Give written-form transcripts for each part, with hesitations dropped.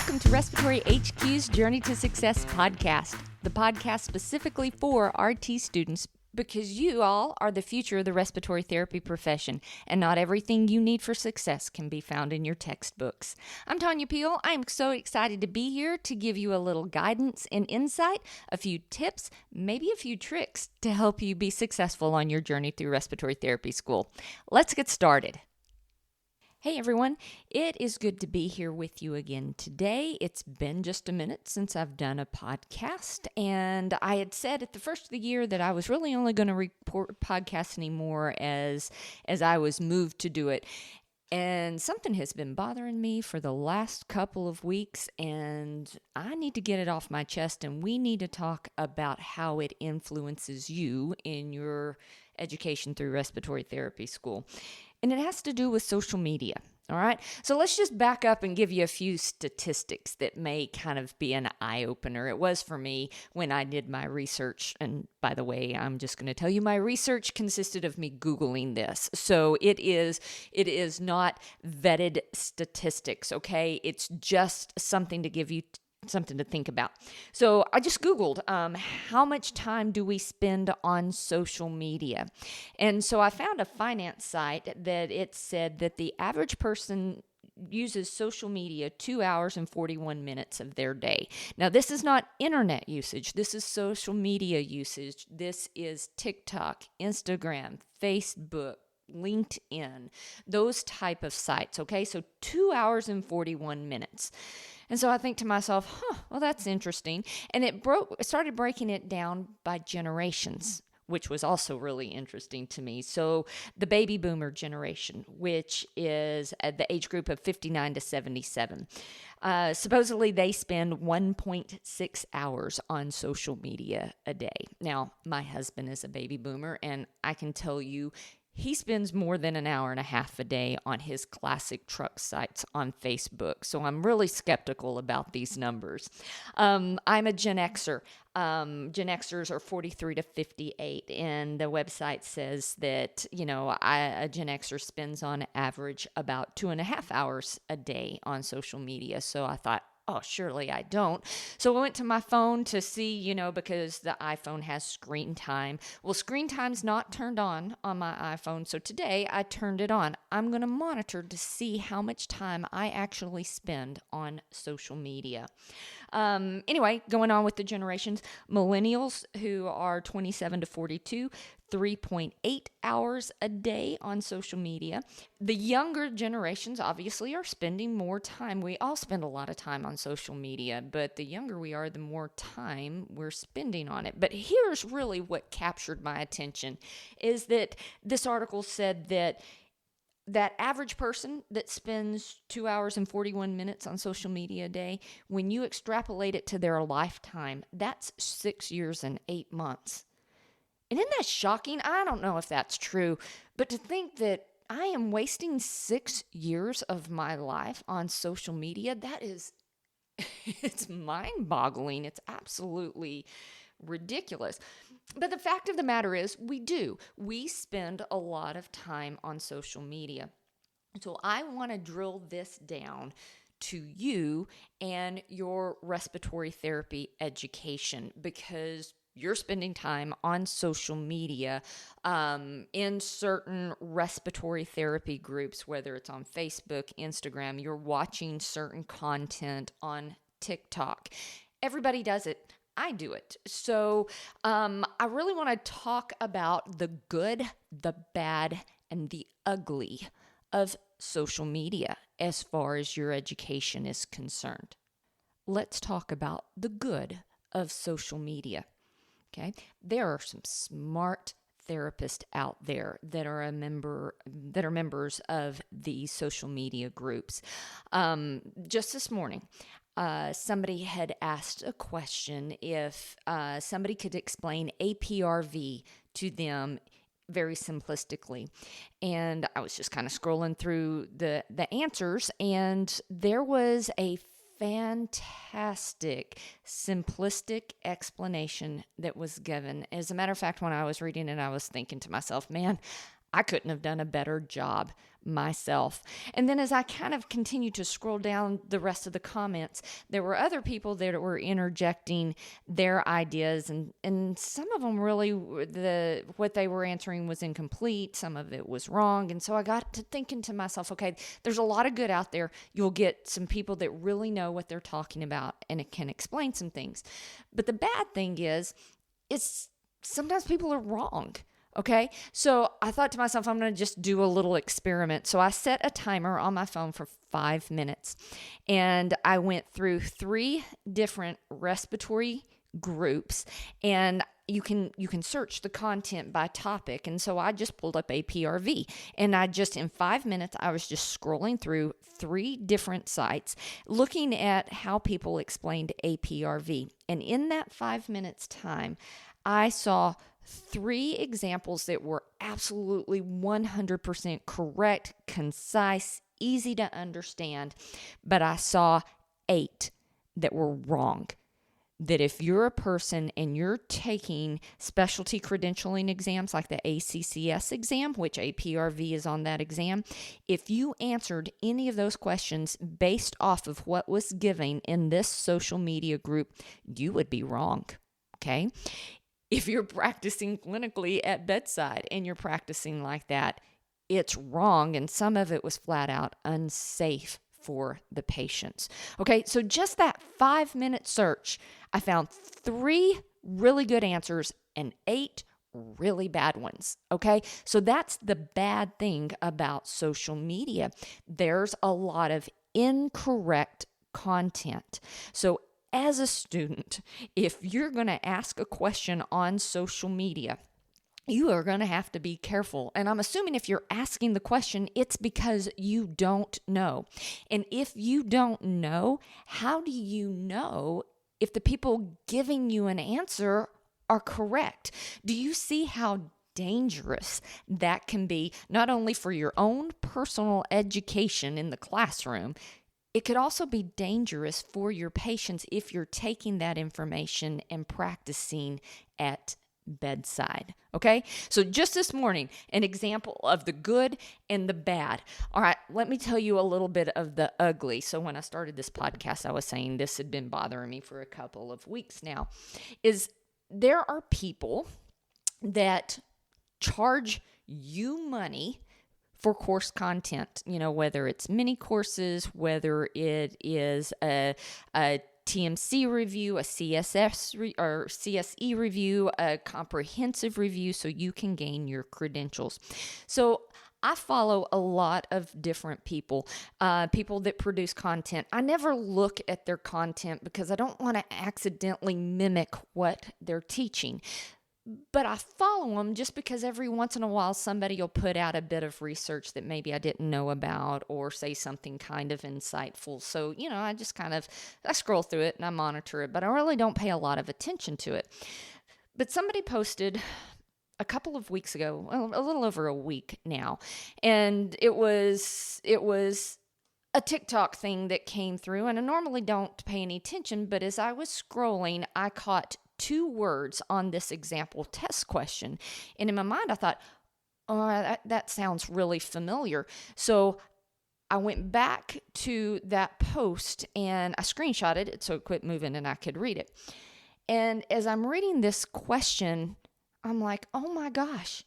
Welcome to Respiratory HQ's Journey to Success podcast, the podcast specifically for RT students because you all are the future of the respiratory therapy profession, and not everything you need for success can be found in your textbooks. I'm Tanya Peel. I'm so excited to be here to give you a little guidance and insight, a few tips, maybe a few tricks to help you be successful on your journey through respiratory therapy school. Let's get started. Hey everyone, it is good to be here with you again today. It's been just a minute since I've done a podcast, and I had said at the first of the year that I was really only going to report podcasts anymore as I was moved to do it. And something has been bothering me for the last couple of weeks, and I need to get it off my chest, and we need to talk about how it influences you in your education through respiratory therapy school. And it has to do with social media. All right. So let's just back up and give you a few statistics that may kind of be an eye opener. It was for me when I did my research. And by the way, I'm just going to tell you my research consisted of me Googling this. So it is not vetted statistics. Okay. It's just something to give you something to think about. So I just Googled how much time do we spend on social media? And so I found a finance site that it said that the average person uses social media 2 hours and 41 minutes of their day. Now, this is not internet usage. This is social media usage. This is TikTok, Instagram, Facebook, LinkedIn, those type of sites. Okay, so 2 hours and 41 minutes. And so I think to myself, well, that's interesting. And it started breaking it down by generations, which was also really interesting to me. So the baby boomer generation, which is at the age group of 59 to 77, supposedly they spend 1.6 hours on social media a day. Now, my husband is a baby boomer, and I can tell you, he spends more than an hour and a half a day on his classic truck sites on Facebook. So I'm really skeptical about these numbers. I'm a Gen Xer. Gen Xers are 43 to 58. And the website says that, a Gen Xer spends on average about 2.5 hours a day on social media. So I thought, oh, surely I don't. So I went to my phone to see, because the iPhone has screen time. Well, screen time's not turned on my iPhone. So today I turned it on. I'm going to monitor to see how much time I actually spend on social media. Anyway, going on with the generations, millennials who are 27 to 42, 3.8 hours a day on social media. The younger generations obviously are spending more time. We all spend a lot of time on social media, but the younger we are, the more time we're spending on it. But here's really what captured my attention is that this article said that average person that spends 2 hours and 41 minutes on social media a day, when you extrapolate it to their lifetime, that's 6 years and 8 months. And isn't that shocking? I don't know if that's true, but to think that I am wasting 6 years of my life on social media, that is, it's mind-boggling. It's absolutely ridiculous. But the fact of the matter is, we spend a lot of time on social media. So I want to drill this down to you and your respiratory therapy education, because you're spending time on social media in certain respiratory therapy groups, whether it's on Facebook, Instagram, you're watching certain content on TikTok. Everybody does it. I do it. So I really want to talk about the good, the bad, and the ugly of social media as far as your education is concerned. Let's talk about the good of social media. Okay, there are some smart therapists out there that are members of these social media groups. Just this morning, somebody had asked a question if somebody could explain APRV to them very simplistically. And I was just kind of scrolling through the answers, and there was a fantastic, simplistic explanation that was given. As a matter of fact, when I was reading it, I was thinking to myself, man, I couldn't have done a better job myself. And then as I kind of continued to scroll down the rest of the comments, there were other people that were interjecting their ideas, and some of them really, what they were answering was incomplete, some of it was wrong. And so I got to thinking to myself, okay, there's a lot of good out there. You'll get some people that really know what they're talking about and it can explain some things. But the bad thing is, it's sometimes people are wrong. Okay, so I thought to myself, I'm going to just do a little experiment. So I set a timer on my phone for 5 minutes, and I went through 3 different respiratory groups, and you can search the content by topic. And so I just pulled up APRV, and in 5 minutes, I was just scrolling through 3 different sites, looking at how people explained APRV. And in that 5 minutes time, I saw 3 examples that were absolutely 100% correct, concise, easy to understand, but I saw 8 that were wrong. That if you're a person and you're taking specialty credentialing exams like the ACCS exam, which APRV is on that exam, if you answered any of those questions based off of what was given in this social media group, you would be wrong, okay? If you're practicing clinically at bedside and you're practicing like that, it's wrong. And some of it was flat out unsafe for the patients. Okay, so just that 5-minute search, I found 3 really good answers and 8 really bad ones. Okay, so that's the bad thing about social media. There's a lot of incorrect content. So as a student, if you're going to ask a question on social media, you are going to have to be careful. And I'm assuming if you're asking the question, it's because you don't know. And if you don't know, how do you know if the people giving you an answer are correct? Do you see how dangerous that can be, not only for your own personal education in the classroom, it could also be dangerous for your patients if you're taking that information and practicing at bedside. Okay, so just this morning, an example of the good and the bad. All right, let me tell you a little bit of the ugly. So when I started this podcast, I was saying this had been bothering me for a couple of weeks now, is there are people that charge you money for course content, whether it's mini courses, whether it is a TMC review, a or CSE review, a comprehensive review, so you can gain your credentials. So I follow a lot of different people that produce content. I never look at their content because I don't want to accidentally mimic what they're teaching. But I follow them just because every once in a while somebody will put out a bit of research that maybe I didn't know about or say something kind of insightful. So, I just I scroll through it and I monitor it, but I really don't pay a lot of attention to it. But somebody posted a couple of weeks ago, a little over a week now, and it was a TikTok thing that came through, and I normally don't pay any attention, but as I was scrolling, I caught 2 words on this example test question. And in my mind, I thought, oh, that sounds really familiar. So I went back to that post and I screenshotted it so it quit moving and I could read it. And as I'm reading this question, I'm like, oh my gosh,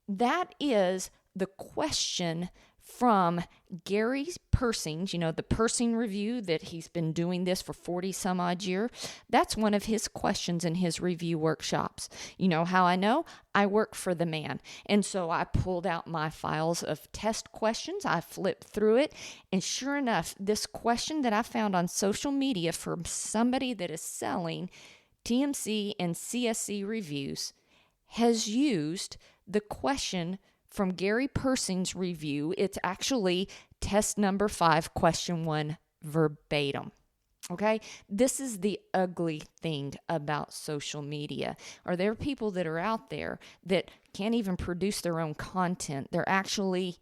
that is the question from Gary Persing, the Persing review that he's been doing this for 40 some odd years. That's one of his questions in his review workshops. You know how I know? I work for the man. And so I pulled out my files of test questions. I flipped through it. And sure enough, this question that I found on social media from somebody that is selling TMC and CSE reviews has used the question from Gary Persing's review. It's actually test number 5, question 1, verbatim. Okay, this is the ugly thing about social media. Are there people that are out there that can't even produce their own content? They're actually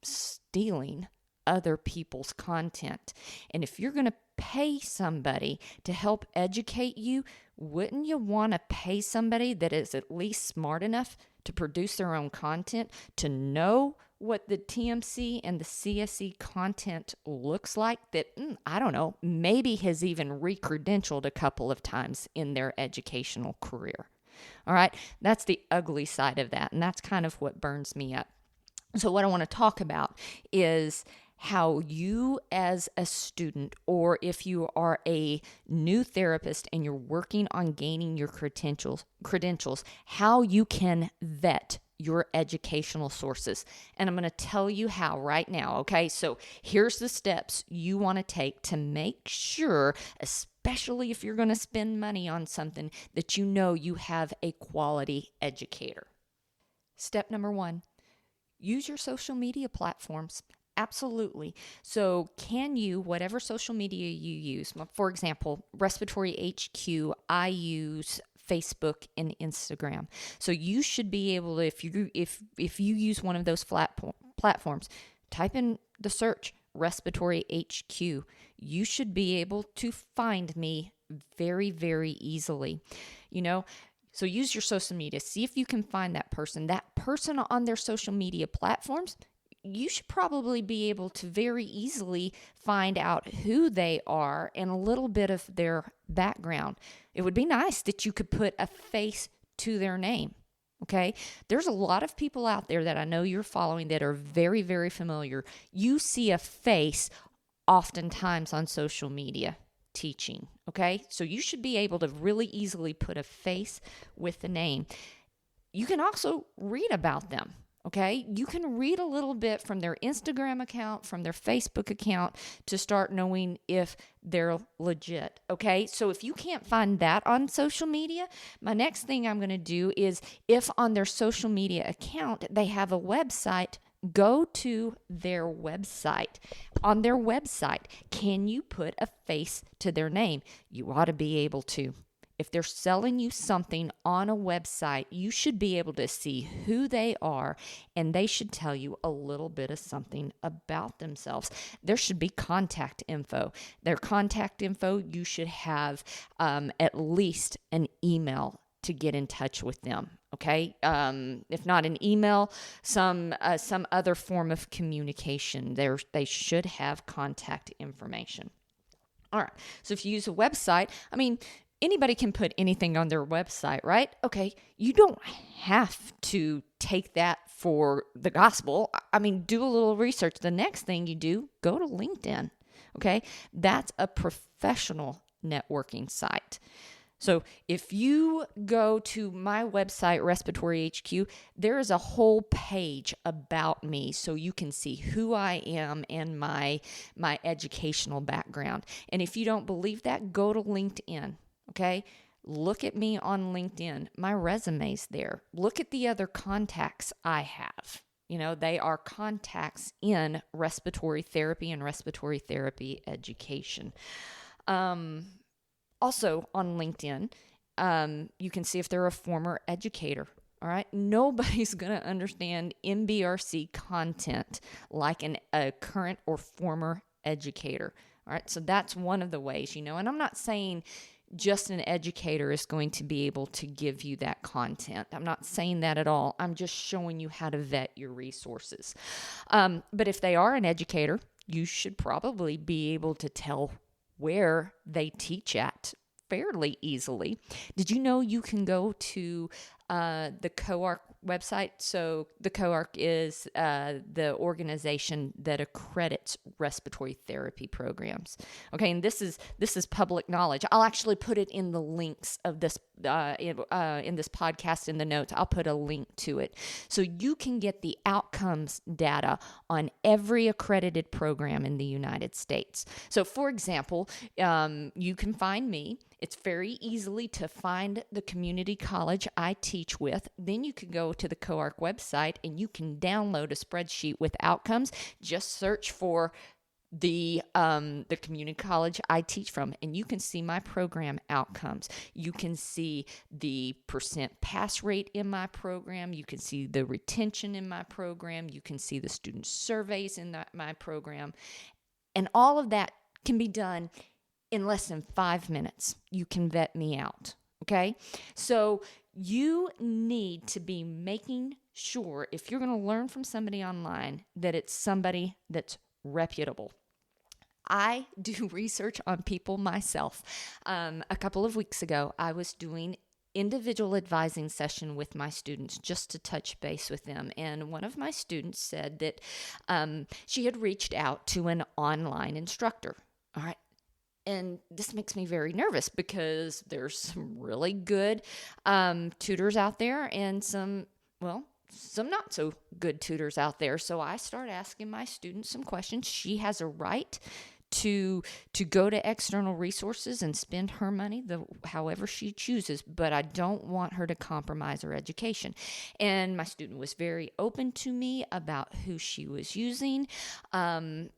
stealing other people's content. And if you're going to pay somebody to help educate you, wouldn't you want to pay somebody that is at least smart enough to produce their own content, to know what the TMC and the CSE content looks like that, I don't know, maybe has even re-credentialed a couple of times in their educational career? All right, that's the ugly side of that, and that's kind of what burns me up. So what I want to talk about is how you as a student, or if you are a new therapist and you're working on gaining your credentials, how you can vet your educational sources. And I'm going to tell you how right now, okay? So here's the steps you want to take to make sure, especially if you're going to spend money on something, that you know you have a quality educator. Step number 1, use your social media platforms. Absolutely. So can you, whatever social media you use, for example, Respiratory HQ, I use Facebook and Instagram. So you should be able to, if you use one of those platforms, type in the search Respiratory HQ. You should be able to find me very, very easily. So use your social media. See if you can find that person. That person on their social media platforms, you should probably be able to very easily find out who they are and a little bit of their background. It would be nice that you could put a face to their name. Okay? There's a lot of people out there that I know you're following that are very, very familiar. You see a face oftentimes on social media teaching. Okay? So you should be able to really easily put a face with the name. You can also read about them. Okay, you can read a little bit from their Instagram account, from their Facebook account to start knowing if they're legit. Okay, so if you can't find that on social media, my next thing I'm going to do is, if on their social media account they have a website, go to their website. On their website, can you put a face to their name? You ought to be able to. If they're selling you something on a website, you should be able to see who they are, and they should tell you a little bit of something about themselves. There should be contact info. Their contact info, you should have at least an email to get in touch with them. Okay, if not an email, some other form of communication. They should have contact information. All right. So if you use a website, anybody can put anything on their website, right? Okay, you don't have to take that for the gospel. Do a little research. The next thing you do, go to LinkedIn, okay? That's a professional networking site. So if you go to my website, Respiratory HQ, there is a whole page about me so you can see who I am and my educational background. And if you don't believe that, go to LinkedIn. Okay, look at me on LinkedIn. My resume's there. Look at the other contacts I have. They are contacts in respiratory therapy and respiratory therapy education. Also on LinkedIn, you can see if they're a former educator. All right. Nobody's going to understand MBRC content like a current or former educator. All right. So that's one of the ways, and I'm not saying just an educator is going to be able to give you that content. I'm not saying that at all. I'm just showing you how to vet your resources. But if they are an educator, you should probably be able to tell where they teach at fairly easily. Did you know you can go to the COARC website? So the COARC is the organization that accredits respiratory therapy programs. Okay, and this is public knowledge. I'll actually put it in the links of this in this podcast in the notes. I'll put a link to it so you can get the outcomes data on every accredited program in the United States. So, for example, you can find me. It's very easily to find the community college I teach with. Then you can go to the COARC website and you can download a spreadsheet with outcomes. Just search for the community college I teach from, and you can see my program outcomes. You can see the percent pass rate in my program. You can see the retention in my program. You can see the student surveys in my program. And all of that can be done in less than 5 minutes, you can vet me out. Okay? So you need to be making sure, if you're going to learn from somebody online, that it's somebody that's reputable. I do research on people myself. A couple of weeks ago, I was doing individual advising session with my students just to touch base with them. And one of my students said that she had reached out to an online instructor. All right. And this makes me very nervous because there's some really good tutors out there and some not so good tutors out there. So I start asking my students some questions. She has a right to go to external resources and spend her money however she chooses, but I don't want her to compromise her education. And my student was very open to me about who she was using. And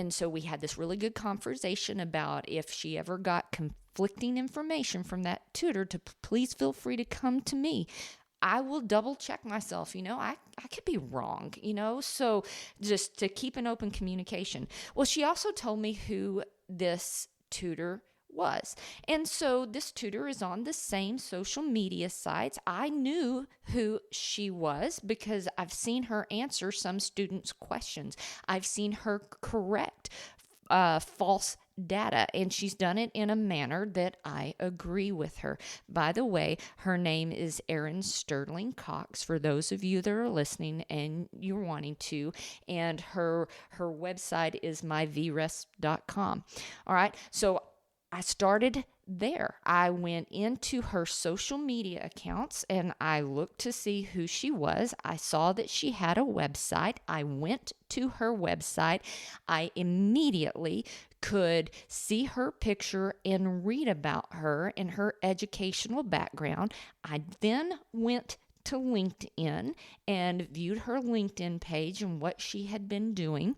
so we had this really good conversation about if she ever got conflicting information from that tutor, to please feel free to come to me. I will double check myself. I could be wrong, so just to keep an open communication. Well, she also told me who this tutor was. And so this tutor is on the same social media sites. I knew who she was because I've seen her answer some students' questions. I've seen her correct false data, and she's done it in a manner that I agree with her. By the way, her name is Erin Sterling Cox, for those of you that are listening and you're wanting to, and her website is myvrest.com. All right, so I started there. I went into her social media accounts and I looked to see who she was. I saw that she had a website. I went to her website. I immediately could see her picture and read about her and her educational background. I then went to LinkedIn and viewed her LinkedIn page and what she had been doing.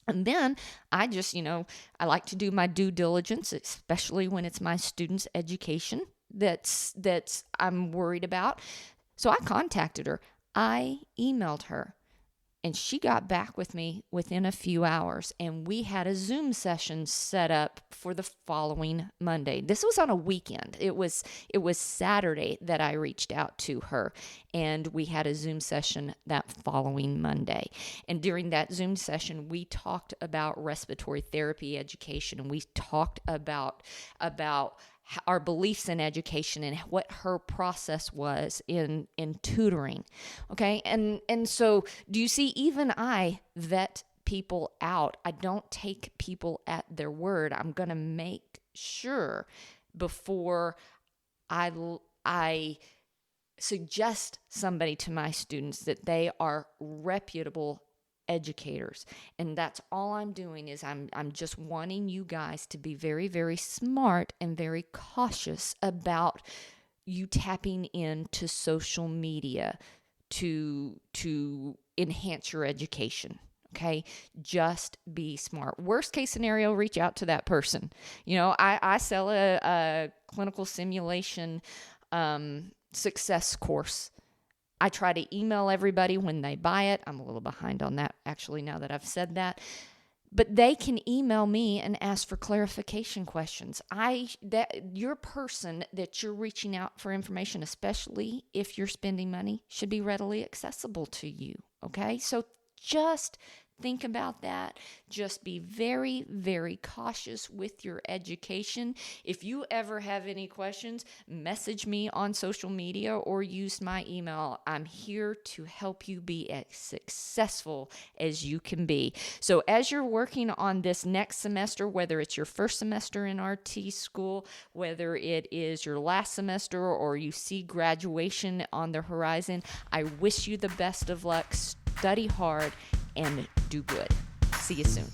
And then I just, I like to do my due diligence, especially when it's my students' education that's I'm worried about. So I contacted her. I emailed her. And she got back with me within a few hours, and we had a Zoom session set up for the following Monday. This was on a weekend. It was Saturday that I reached out to her, and we had a Zoom session that following Monday. And during that Zoom session, we talked about respiratory therapy education, and we talked about our beliefs in education and what her process was in tutoring. Okay. And so do you see, even I vet people out. I don't take people at their word. I'm going to make sure before I suggest somebody to my students that they are reputable educators. And that's all I'm doing is I'm just wanting you guys to be very, very smart and very cautious about you tapping into social media to enhance your education. Okay, just be smart. Worst case scenario, reach out to that person. I sell a clinical simulation success course. I try to email everybody when they buy it. I'm a little behind on that, actually, now that I've said that. But they can email me and ask for clarification questions. Your person that you're reaching out for information, especially if you're spending money, should be readily accessible to you. Okay? So just think about that. Just be very, very cautious with your education. If you ever have any questions, message me on social media or use my email. I'm here to help you be as successful as you can be. So as you're working on this next semester, whether it's your first semester in RT school, whether it is your last semester or you see graduation on the horizon, I wish you the best of luck. Study hard and do good. See you soon.